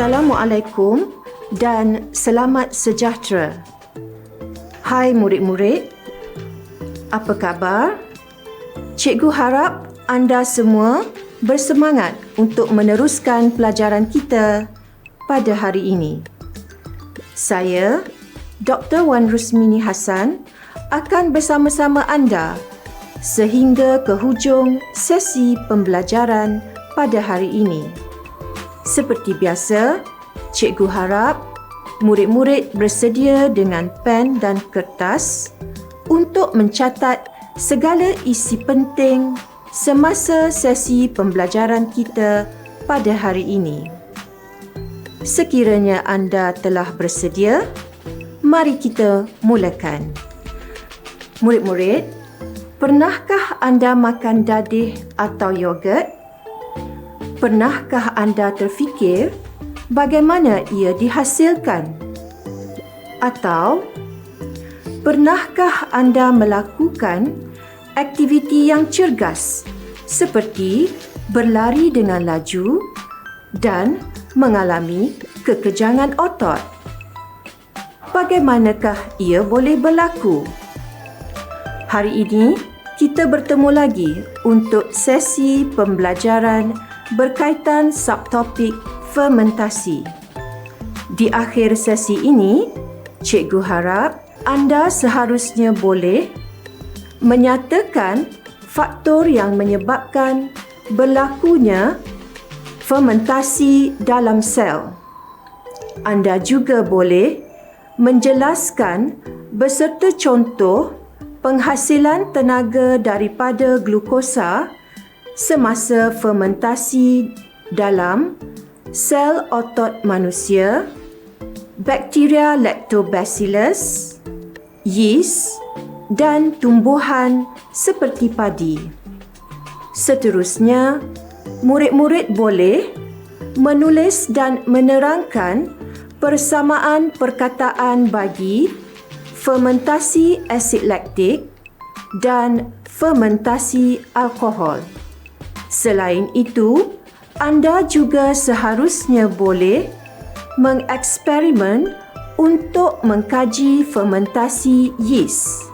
Assalamualaikum dan selamat sejahtera. Hai murid-murid, apa khabar? Cikgu harap anda semua bersemangat untuk meneruskan pelajaran kita pada hari ini. Saya, Dr. Wan Rusmini Hassan, akan bersama-sama anda sehingga ke hujung sesi pembelajaran pada hari ini. Seperti biasa, cikgu harap murid-murid bersedia dengan pen dan kertas untuk mencatat segala isi penting semasa sesi pembelajaran kita pada hari ini. Sekiranya anda telah bersedia, mari kita mulakan. Murid-murid, pernahkah anda makan dadih atau yogurt? Pernahkah anda terfikir bagaimana ia dihasilkan? Atau pernahkah anda melakukan aktiviti yang cergas seperti berlari dengan laju dan mengalami kekejangan otot? Bagaimanakah ia boleh berlaku? Hari ini kita bertemu lagi untuk sesi pembelajaran berkaitan subtopik fermentasi. Di akhir sesi ini, cikgu harap anda seharusnya boleh menyatakan faktor yang menyebabkan berlakunya fermentasi dalam sel. Anda juga boleh menjelaskan beserta contoh penghasilan tenaga daripada glukosa semasa fermentasi dalam sel otot manusia, bakteria lactobacillus, yeast dan tumbuhan seperti padi. Seterusnya, murid-murid boleh menulis dan menerangkan persamaan perkataan bagi fermentasi asid laktik dan fermentasi alkohol. Selain itu, anda juga seharusnya boleh mengeksperimen untuk mengkaji fermentasi yeast.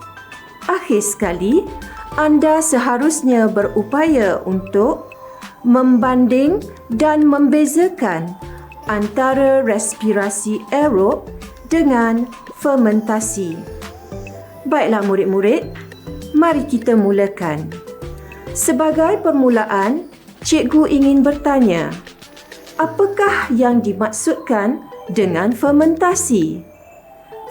Akhir sekali, anda seharusnya berupaya untuk membanding dan membezakan antara respirasi aerob dengan fermentasi. Baiklah murid-murid, mari kita mulakan. Sebagai permulaan, cikgu ingin bertanya, apakah yang dimaksudkan dengan fermentasi?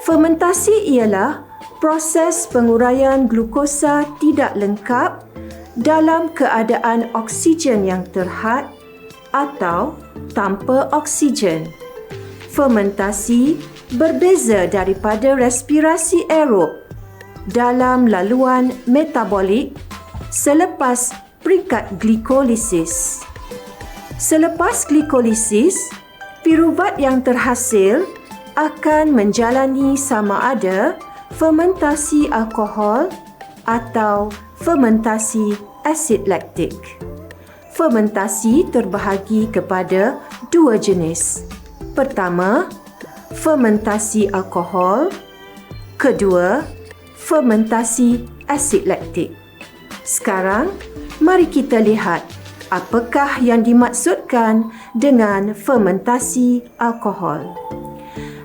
Fermentasi ialah proses penguraian glukosa tidak lengkap dalam keadaan oksigen yang terhad atau tanpa oksigen. Fermentasi berbeza daripada respirasi aerob dalam laluan metabolik selepas peringkat glikolisis. Selepas glikolisis, piruvat yang terhasil akan menjalani sama ada fermentasi alkohol atau fermentasi asid laktik. Fermentasi terbahagi kepada dua jenis. Pertama, fermentasi alkohol. Kedua, fermentasi asid laktik. Sekarang, mari kita lihat apakah yang dimaksudkan dengan fermentasi alkohol.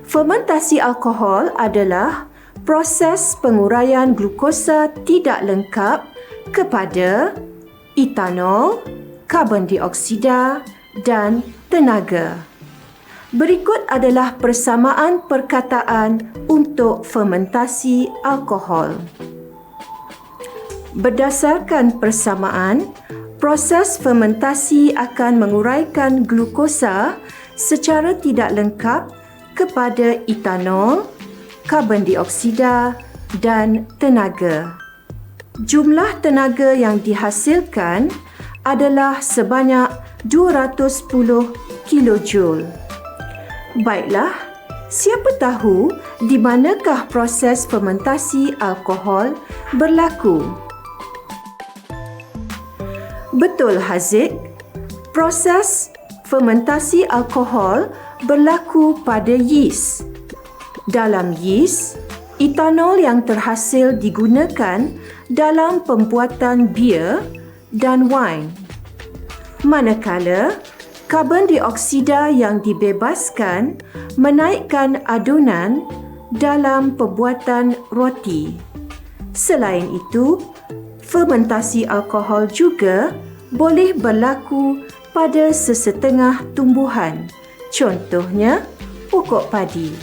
Fermentasi alkohol adalah proses penguraian glukosa tidak lengkap kepada etanol, karbon dioksida dan tenaga. Berikut adalah persamaan perkataan untuk fermentasi alkohol. Berdasarkan persamaan, proses fermentasi akan menguraikan glukosa secara tidak lengkap kepada etanol, karbon dioksida dan tenaga. Jumlah tenaga yang dihasilkan adalah sebanyak 210 kilojoule. Baiklah, siapa tahu di manakah proses fermentasi alkohol berlaku? Betul Haziq, proses fermentasi alkohol berlaku pada yeast. Dalam yeast, etanol yang terhasil digunakan dalam pembuatan bir dan wine. Manakala karbon dioksida yang dibebaskan menaikkan adunan dalam pembuatan roti. Selain itu, fermentasi alkohol juga boleh berlaku pada sesetengah tumbuhan, contohnya pokok padi.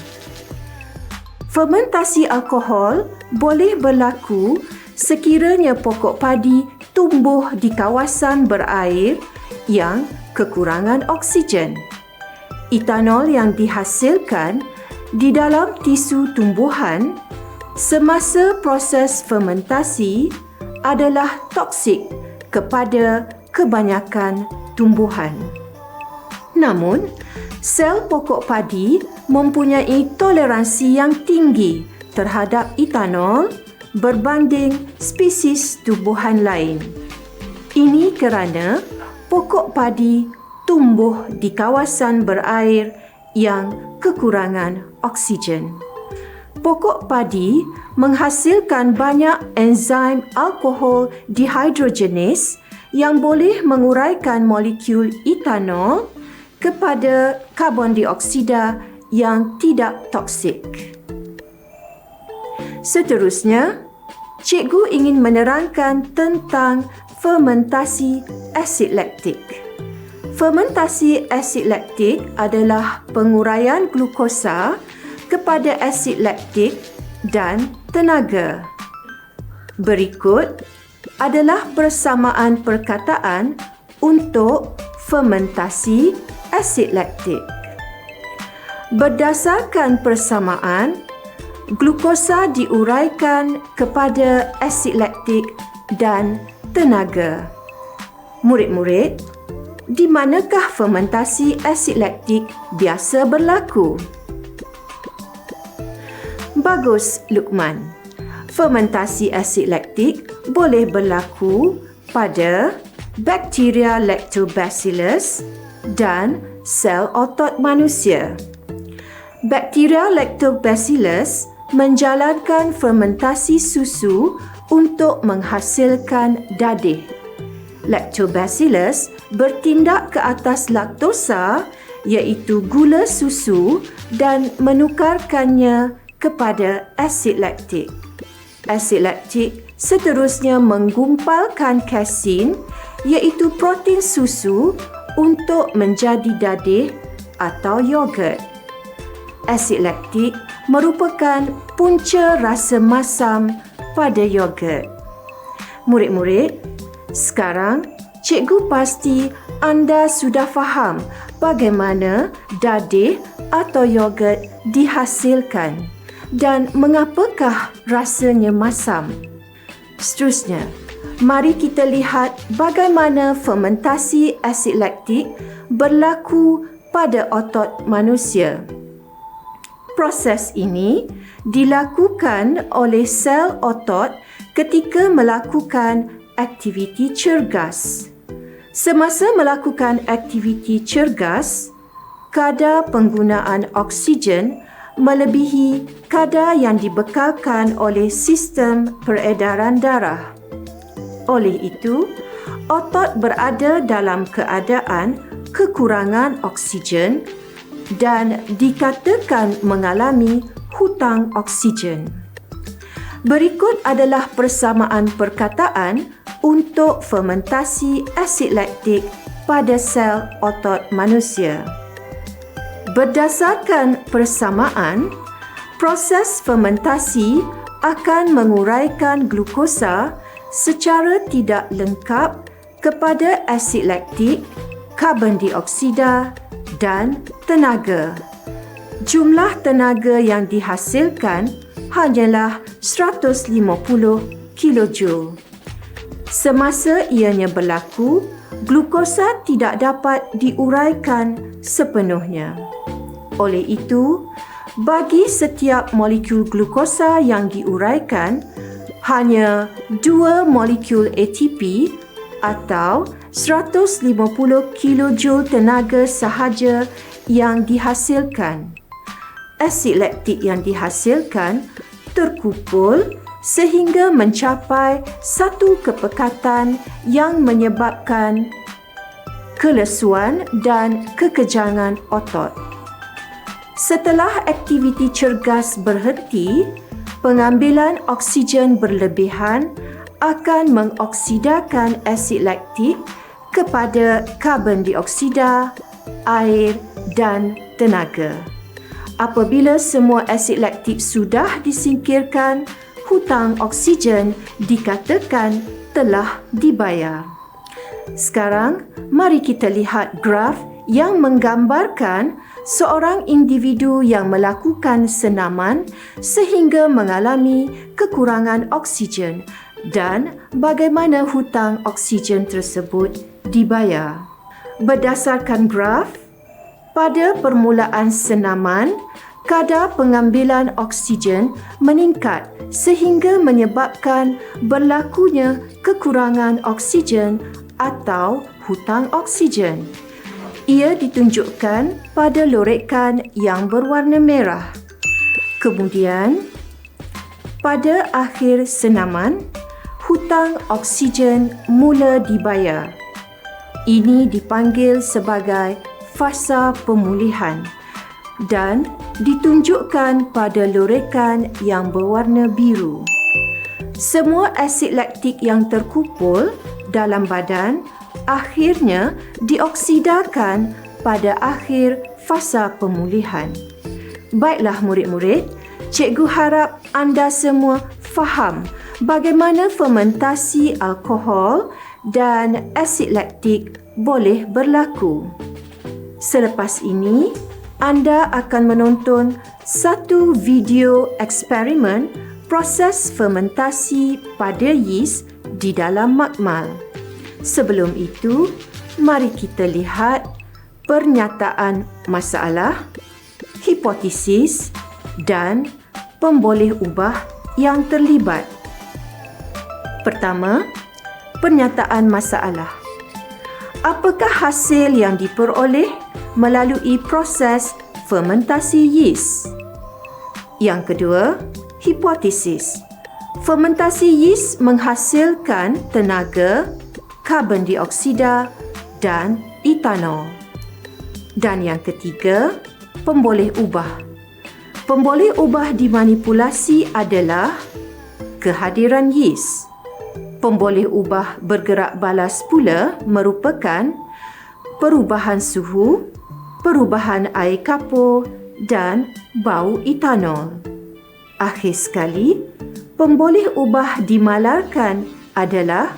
Fermentasi alkohol boleh berlaku sekiranya pokok padi tumbuh di kawasan berair yang kekurangan oksigen. Etanol yang dihasilkan di dalam tisu tumbuhan semasa proses fermentasi adalah toksik kepada kebanyakan tumbuhan. Namun, sel pokok padi mempunyai toleransi yang tinggi terhadap etanol berbanding spesies tumbuhan lain. Ini kerana pokok padi tumbuh di kawasan berair yang kekurangan oksigen. Pokok padi menghasilkan banyak enzim alkohol dehydrogenase yang boleh menguraikan molekul etanol kepada karbon dioksida yang tidak toksik. Seterusnya, cikgu ingin menerangkan tentang fermentasi asid laktik. Fermentasi asid laktik adalah penguraian glukosa kepada asid laktik dan tenaga. Berikut adalah persamaan perkataan untuk fermentasi asid laktik. Berdasarkan persamaan, glukosa diuraikan kepada asid laktik dan tenaga. Murid-murid, di manakah fermentasi asid laktik biasa berlaku? Bagus, Luqman. Fermentasi asid laktik boleh berlaku pada bakteria Lactobacillus dan sel otot manusia. Bakteria Lactobacillus menjalankan fermentasi susu untuk menghasilkan dadih. Lactobacillus bertindak ke atas laktosa iaitu gula susu dan menukarkannya kepada asid laktik. Asid laktik seterusnya menggumpalkan kasein iaitu protein susu untuk menjadi dadih atau yogurt. Asid laktik merupakan punca rasa masam pada yogurt. Murid-murid, sekarang cikgu pasti anda sudah faham bagaimana dadih atau yogurt dihasilkan dan mengapakah rasanya masam. Seterusnya, mari kita lihat bagaimana fermentasi asid laktik berlaku pada otot manusia. Proses ini dilakukan oleh sel otot ketika melakukan aktiviti cergas. Semasa melakukan aktiviti cergas, kadar penggunaan oksigen melebihi kadar yang dibekalkan oleh sistem peredaran darah. Oleh itu, otot berada dalam keadaan kekurangan oksigen dan dikatakan mengalami hutang oksigen. Berikut adalah persamaan perkataan untuk fermentasi asid laktik pada sel otot manusia. Berdasarkan persamaan, proses fermentasi akan menguraikan glukosa secara tidak lengkap kepada asid laktik, karbon dioksida dan tenaga. Jumlah tenaga yang dihasilkan hanyalah 150 kilojoule. Semasa ianya berlaku, glukosa tidak dapat diuraikan sepenuhnya. Oleh itu, bagi setiap molekul glukosa yang diuraikan, hanya 2 molekul ATP atau 150 kilojoule tenaga sahaja yang dihasilkan. Asid laktik yang dihasilkan terkumpul sehingga mencapai satu kepekatan yang menyebabkan kelesuan dan kekejangan otot. Setelah aktiviti cergas berhenti, pengambilan oksigen berlebihan akan mengoksidakan asid laktik kepada karbon dioksida, air dan tenaga. Apabila semua asid laktik sudah disingkirkan, hutang oksigen dikatakan telah dibayar. Sekarang, mari kita lihat graf yang menggambarkan seorang individu yang melakukan senaman sehingga mengalami kekurangan oksigen dan bagaimana hutang oksigen tersebut dibayar. Berdasarkan graf, pada permulaan senaman, kadar pengambilan oksigen meningkat sehingga menyebabkan berlakunya kekurangan oksigen atau hutang oksigen. Ia ditunjukkan pada lorekan yang berwarna merah. Kemudian, pada akhir senaman, hutang oksigen mula dibayar. Ini dipanggil sebagai fasa pemulihan dan ditunjukkan pada lorekan yang berwarna biru. Semua asid laktik yang terkumpul dalam badan akhirnya dioksidakan pada akhir fasa pemulihan. Baiklah murid-murid, cikgu harap anda semua faham bagaimana fermentasi alkohol dan asid laktik boleh berlaku. Selepas ini, anda akan menonton satu video eksperimen proses fermentasi pada yeast di dalam makmal. Sebelum itu, mari kita lihat pernyataan masalah, hipotesis dan pemboleh ubah yang terlibat. Pertama, pernyataan masalah. Apakah hasil yang diperoleh melalui proses fermentasi yeast? Yang kedua, hipotesis. Fermentasi yeast menghasilkan tenaga, karbon dioksida dan etanol. Dan yang ketiga, pemboleh ubah. Pemboleh ubah dimanipulasi adalah kehadiran yeast. Pemboleh ubah bergerak balas pula merupakan perubahan suhu, perubahan air kapur dan bau etanol. Akhir sekali, pemboleh ubah dimalarkan adalah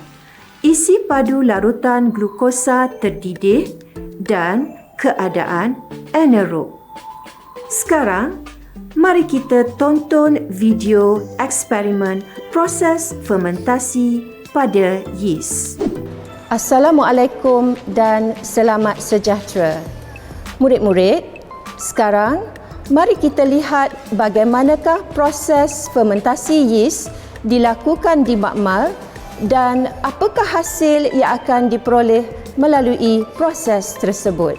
isi padu larutan glukosa terdidih dan keadaan anaerob. Sekarang, mari kita tonton video eksperimen proses fermentasi pada yeast. Assalamualaikum dan selamat sejahtera. Murid-murid, sekarang mari kita lihat bagaimanakah proses fermentasi yeast dilakukan di makmal dan apakah hasil yang akan diperoleh melalui proses tersebut.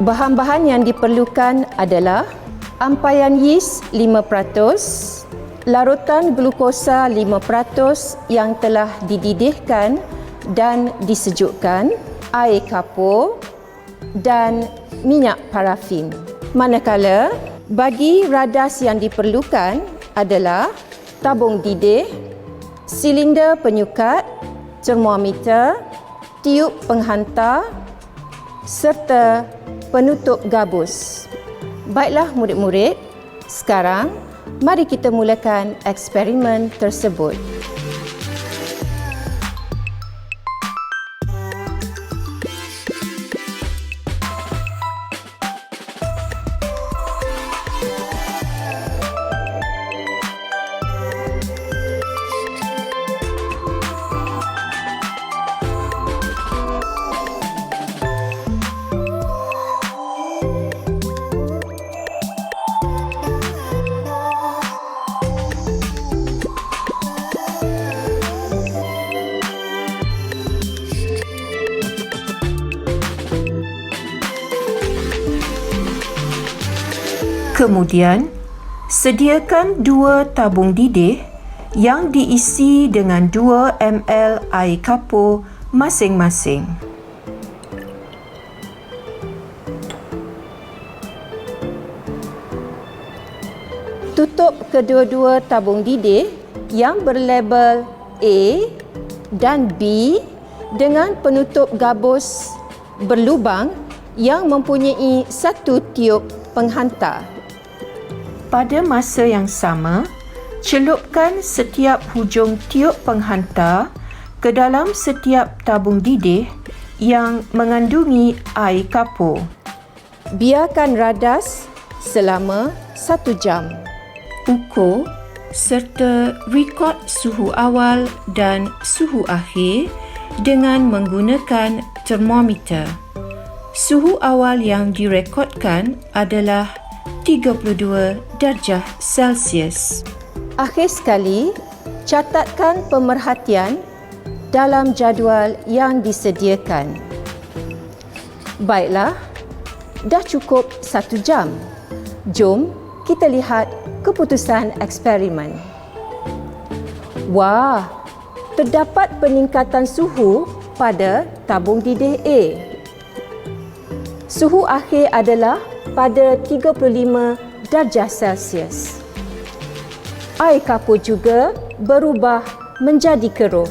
Bahan-bahan yang diperlukan adalah ampaian yeast 5%, larutan glukosa 5% yang telah dididihkan dan disejukkan, air kapur dan minyak parafin. Manakala bagi radas yang diperlukan adalah tabung didih, silinder penyukat, termometer, tiup penghantar serta penutup gabus. Baiklah murid-murid, sekarang mari kita mulakan eksperimen tersebut. Kemudian, sediakan 2 tabung didih yang diisi dengan 2 ml air kapur masing-masing. Tutup kedua-dua tabung didih yang berlabel A dan B dengan penutup gabus berlubang yang mempunyai 1 tiub penghantar. Pada masa yang sama, celupkan setiap hujung tiub penghantar ke dalam setiap tabung didih yang mengandungi air kapur. Biarkan radas selama 1 jam. Ukur serta rekod suhu awal dan suhu akhir dengan menggunakan termometer. Suhu awal yang direkodkan adalah 32 darjah Celsius. Akhir sekali, catatkan pemerhatian dalam jadual yang disediakan. Baiklah, dah cukup 1 jam. Jom kita lihat keputusan eksperimen. Wah, terdapat peningkatan suhu pada tabung didih A. Suhu akhir adalah pada 35 darjah Celsius. Air kapur juga berubah menjadi keruh.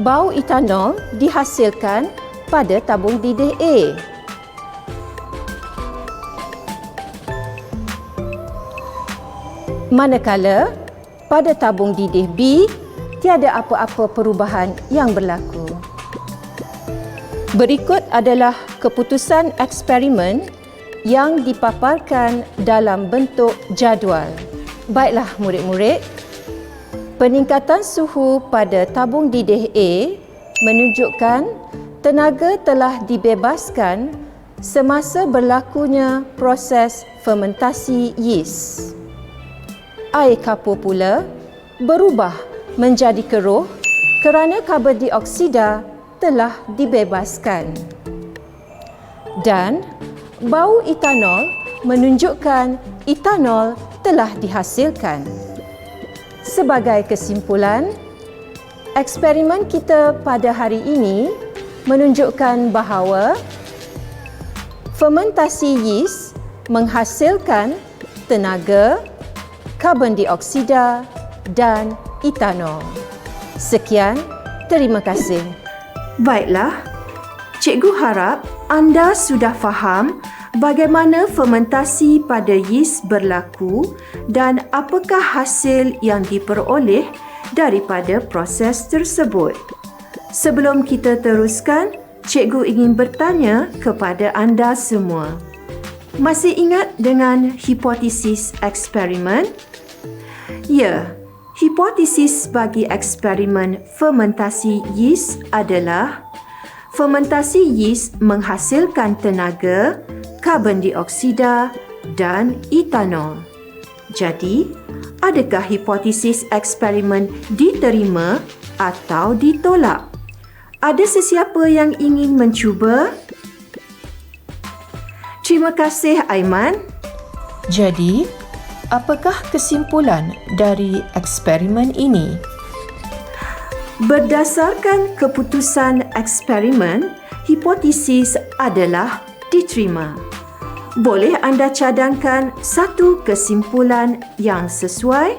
Bau etanol dihasilkan pada tabung didih A. Manakala pada tabung didih B, tiada apa-apa perubahan yang berlaku. Berikut adalah keputusan eksperimen yang dipaparkan dalam bentuk jadual. Baiklah murid-murid, peningkatan suhu pada tabung didih A menunjukkan tenaga telah dibebaskan semasa berlakunya proses fermentasi yeast. Air kapur pula berubah menjadi keruh kerana karbon dioksida telah dibebaskan. Dan bau etanol menunjukkan etanol telah dihasilkan. Sebagai kesimpulan, eksperimen kita pada hari ini menunjukkan bahawa fermentasi yeast menghasilkan tenaga, karbon dioksida dan etanol. Sekian, terima kasih. Baiklah, cikgu harap anda sudah faham bagaimana fermentasi pada yeast berlaku dan apakah hasil yang diperoleh daripada proses tersebut. Sebelum kita teruskan, cikgu ingin bertanya kepada anda semua. Masih ingat dengan hipotesis eksperimen? Ya, hipotesis bagi eksperimen fermentasi yeast adalah fermentasi yeast menghasilkan tenaga, karbon dioksida dan etanol. Jadi, adakah hipotesis eksperimen diterima atau ditolak? Ada sesiapa yang ingin mencuba? Terima kasih, Aiman. Jadi, apakah kesimpulan dari eksperimen ini? Berdasarkan keputusan eksperimen, hipotesis adalah diterima. Boleh anda cadangkan satu kesimpulan yang sesuai?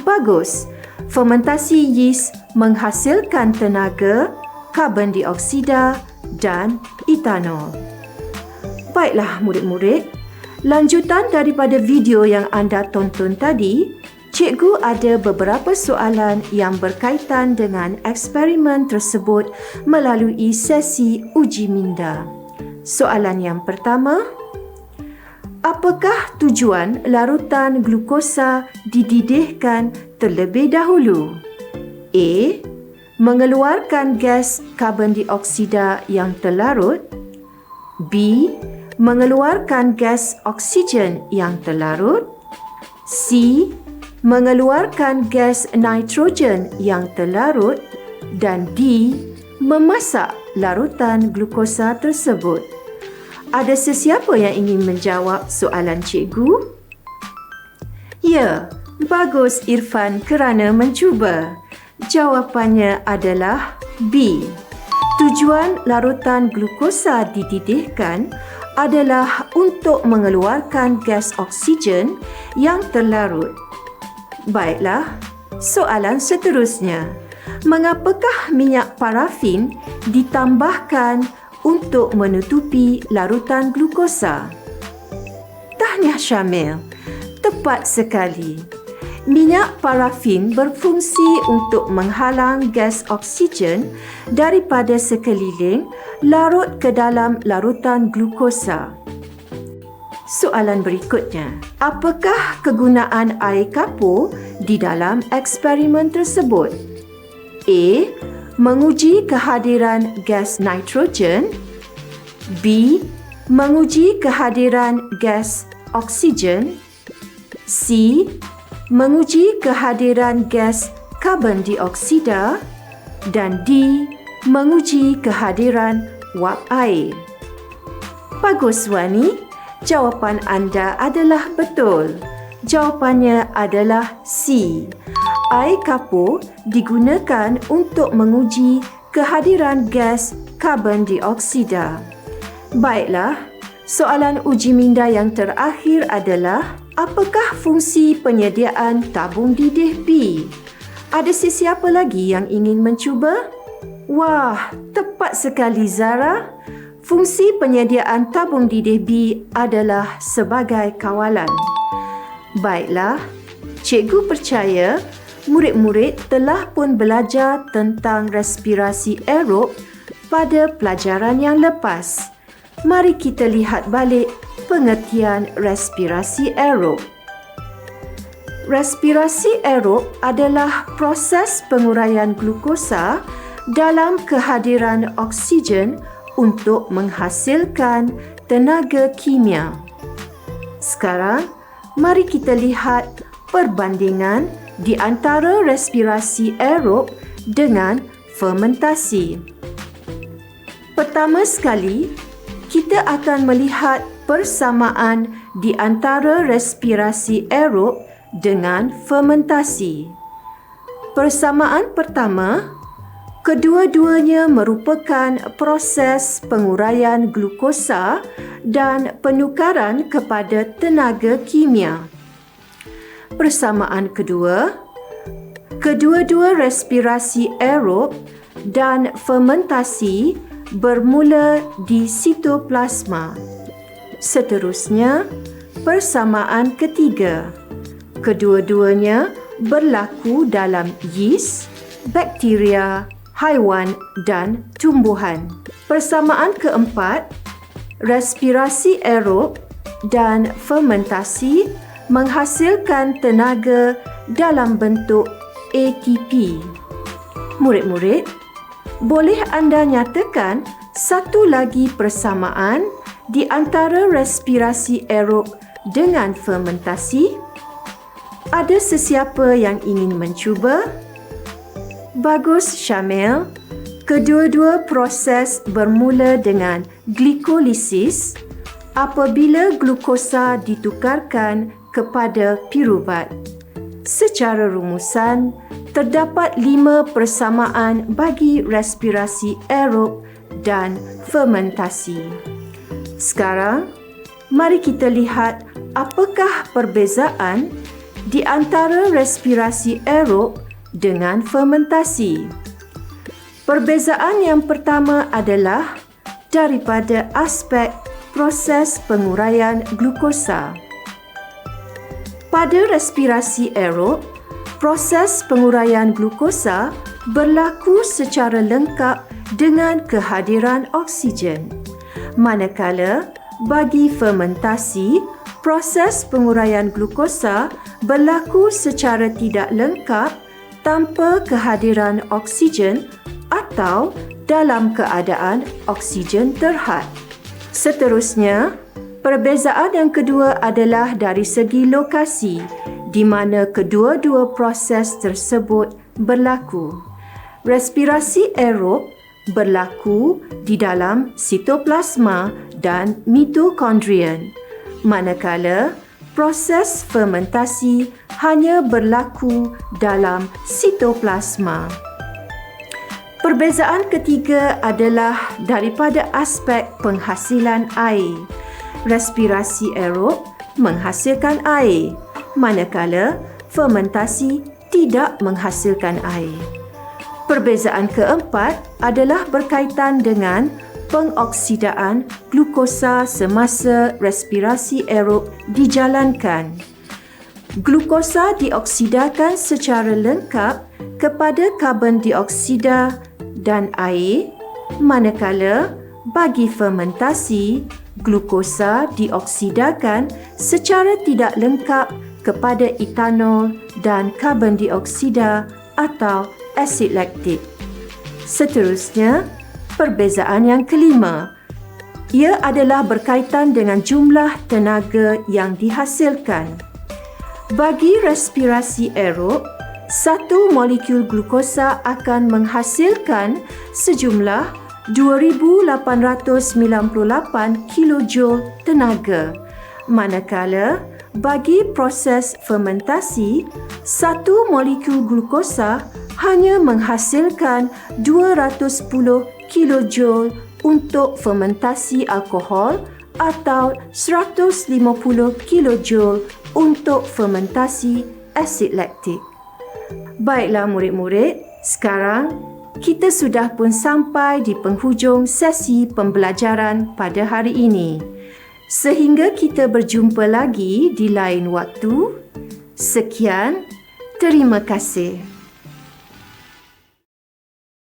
Bagus. Fermentasi yeast menghasilkan tenaga, karbon dioksida dan etanol. Baiklah murid-murid, lanjutan daripada video yang anda tonton tadi, cikgu ada beberapa soalan yang berkaitan dengan eksperimen tersebut melalui sesi uji minda. Soalan yang pertama, apakah tujuan larutan glukosa dididihkan terlebih dahulu? A. Mengeluarkan gas karbon dioksida yang terlarut. B. Mengeluarkan gas oksigen yang terlarut. C. Mengeluarkan gas nitrogen yang terlarut. Dan D. Memasak larutan glukosa tersebut. Ada sesiapa yang ingin menjawab soalan cikgu? Ya, bagus Irfan kerana mencuba. Jawapannya adalah B. Tujuan larutan glukosa dididihkan adalah untuk mengeluarkan gas oksigen yang terlarut. Baiklah, soalan seterusnya. Mengapakah minyak parafin ditambahkan untuk menutupi larutan glukosa? Tahniah Syamil, tepat sekali. Minyak parafin berfungsi untuk menghalang gas oksigen daripada sekeliling larut ke dalam larutan glukosa. Soalan berikutnya, apakah kegunaan air kapur di dalam eksperimen tersebut? A. Menguji kehadiran gas nitrogen. B. Menguji kehadiran gas oksigen. C. Menguji kehadiran gas karbon dioksida. Dan D. Menguji kehadiran wap air. Bagus Wani, jawapan anda adalah betul. Jawapannya adalah C. Air kapur digunakan untuk menguji kehadiran gas karbon dioksida. Baiklah, soalan uji minda yang terakhir adalah, apakah fungsi penyediaan tabung didih B? Ada sesiapa lagi yang ingin mencuba? Wah, tepat sekali Zara. Fungsi penyediaan tabung didih B adalah sebagai kawalan. Baiklah, cikgu percaya murid-murid telah pun belajar tentang respirasi aerob pada pelajaran yang lepas. Mari kita lihat balik pengertian respirasi aerob. Respirasi aerob adalah proses penguraian glukosa dalam kehadiran oksigen untuk menghasilkan tenaga kimia. Sekarang, mari kita lihat perbandingan di antara respirasi aerob dengan fermentasi. Pertama sekali, kita akan melihat persamaan di antara respirasi aerob dengan fermentasi. Persamaan pertama, kedua-duanya merupakan proses penguraian glukosa dan penukaran kepada tenaga kimia. Persamaan kedua, kedua-dua respirasi aerob dan fermentasi bermula di sitoplasma. Seterusnya, persamaan ketiga, kedua-duanya berlaku dalam yeast, bakteria, haiwan dan tumbuhan. Persamaan keempat, respirasi aerob dan fermentasi menghasilkan tenaga dalam bentuk ATP. Murid-murid, boleh anda nyatakan satu lagi persamaan di antara respirasi aerob dengan fermentasi? Ada sesiapa yang ingin mencuba? Bagus Syamil. Kedua-dua proses bermula dengan glikolisis apabila glukosa ditukarkan kepada piruvat. Secara rumusan, terdapat 5 persamaan bagi respirasi aerob dan fermentasi. Sekarang, mari kita lihat apakah perbezaan di antara respirasi aerob dengan fermentasi. Perbezaan yang pertama adalah daripada aspek proses penguraian glukosa. Pada respirasi aerob, proses penguraian glukosa berlaku secara lengkap dengan kehadiran oksigen. Manakala bagi fermentasi, proses penguraian glukosa berlaku secara tidak lengkap tanpa kehadiran oksigen atau dalam keadaan oksigen terhad. Seterusnya, perbezaan yang kedua adalah dari segi lokasi di mana kedua-dua proses tersebut berlaku. Respirasi aerob berlaku di dalam sitoplasma dan mitokondrian, manakala proses fermentasi hanya berlaku dalam sitoplasma. Perbezaan ketiga adalah daripada aspek penghasilan air. Respirasi aerob menghasilkan air, manakala fermentasi tidak menghasilkan air. Perbezaan keempat adalah berkaitan dengan pengoksidaan glukosa semasa respirasi aerob dijalankan. Glukosa dioksidakan secara lengkap kepada karbon dioksida dan air, manakala bagi fermentasi, glukosa dioksidakan secara tidak lengkap kepada etanol dan karbon dioksida atau asid laktik. Seterusnya, perbezaan yang kelima, ia adalah berkaitan dengan jumlah tenaga yang dihasilkan. Bagi respirasi aerob, satu molekul glukosa akan menghasilkan sejumlah 2,898 kilojoule tenaga, manakala bagi proses fermentasi, satu molekul glukosa hanya menghasilkan 210 kilojoule untuk fermentasi alkohol atau 150 kilojoule untuk fermentasi asid laktik. Baiklah murid-murid, sekarang kita sudah pun sampai di penghujung sesi pembelajaran pada hari ini. Sehingga kita berjumpa lagi di lain waktu. Sekian, terima kasih.